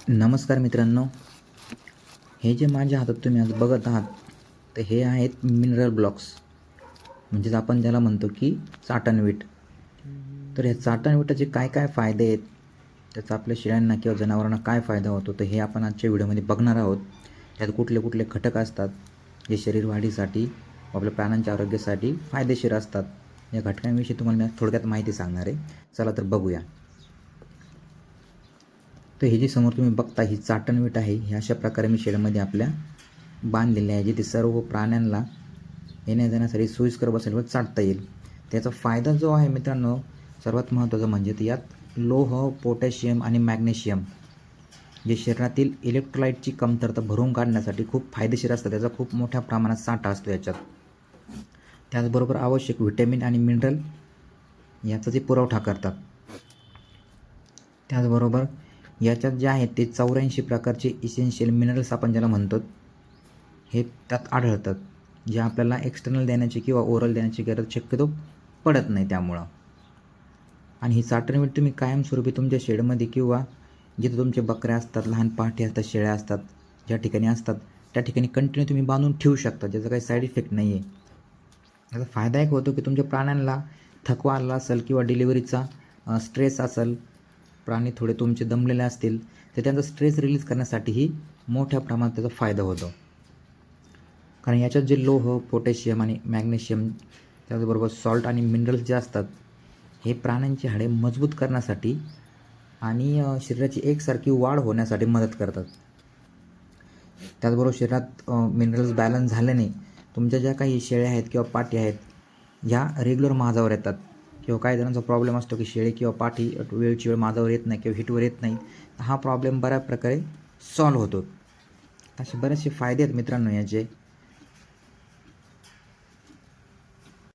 नमस्कार मित्रांनो, हे जे माझ्या हातात तुम्ही आज बघत आहात, तर हे आहेत मिनरल ब्लॉक्स. म्हणजेच आपण ज्याला म्हणतो की चाटणवीट. तर ह्या चाटणवीटाचे काय काय फायदे आहेत, त्याचा आपल्या शेळ्यांना किंवा जनावरांना काय फायदा होतो, तर हे आपण आजच्या व्हिडिओमध्ये बघणार आहोत. त्यात कुठले कुठले घटक असतात जे शरीर वाढीसाठी व आपल्या प्राण्यांच्या आरोग्यासाठी फायदेशीर असतात. या घटकांविषयी तुम्हाला मी थोडक्यात माहिती सांगणार आहे. चला तर बघूया. तर हे जे समोर तुम्ही बघता ही चाटणवीट आहे. हे अशा प्रकारे मी शेडमध्ये आपल्या बांधलेले आहे, जिथे सर्व प्राण्यांना येण्या जाण्यासाठी सोयीस्कर बसेल व चाटता येईल. त्याचा फायदा जो आहे मित्रांनो, सर्वात महत्त्वाचा म्हणजे तर यात लोह, पोटॅशियम आणि मॅग्नेशियम जे शरीरातील इलेक्ट्रोलाइटची कमतरता भरून काढण्यासाठी खूप फायदेशीर असतात. त्याचा खूप मोठ्या प्रमाणात साठा असतो याच्यात. त्याचबरोबर आवश्यक व्हिटॅमिन आणि मिनरल याचा ते पुरवठा करतात. त्याचबरोबर याच्यात जे आहेत ते 84 प्रकारचे इसेन्शियल मिनरल्स आपण ज्याला म्हणतो, हे त्यात आढळतात, जे आपल्याला एक्सटर्नल देण्याची किंवा ओरल देण्याची गरज शक्यतो पडत नाही त्यामुळं. आणि ही चाटणवीट तुम्ही कायमस्वरूपी तुमच्या शेडमध्ये किंवा जिथे तुमचे बकऱ्या असतात, लहान पाठी असतात, शेळ्या असतात, ज्या ठिकाणी असतात त्या ठिकाणी कंटिन्यू तुम्ही बांधून ठेवू शकता, ज्याचा काही साईड इफेक्ट नाही आहे. याचा फायदा एक होतो की तुमच्या प्राण्यांना थकवा आला असेल किंवा डिलिव्हरीचा स्ट्रेस असेल, प्राणी थोडे तुमचे दमलेले असतील, तर त्यांचा स्ट्रेस रिलीज करण्यासाठीही मोठ्या प्रमाणात त्याचा फायदा होतो. कारण याच्यात जे लोह, पोटॅशियम आणि मॅग्नेशियम, त्याचबरोबर सॉल्ट आणि मिनरल्स जे असतात, हे प्राण्यांची हाडे मजबूत करण्यासाठी आणि शरीराची एकसारखी वाढ होण्यासाठी मदत करतात. त्याचबरोबर शरीरात मिनरल्स बॅलन्स झाल्याने तुमच्या ज्या काही शेळ्या आहेत किंवा पाठी आहेत, ह्या रेग्युलर माझावर येतात. किंवा काही जणांचा प्रॉब्लेम असतो की शेळी किंवा पाठी वेळची वेळ माझावर येत नाही किंवा हिटवर येत नाही. हा प्रॉब्लेम बऱ्याच प्रकारे सॉल्व्ह होतो. असे बरेचसे फायदे आहेत मित्रांनो याचे.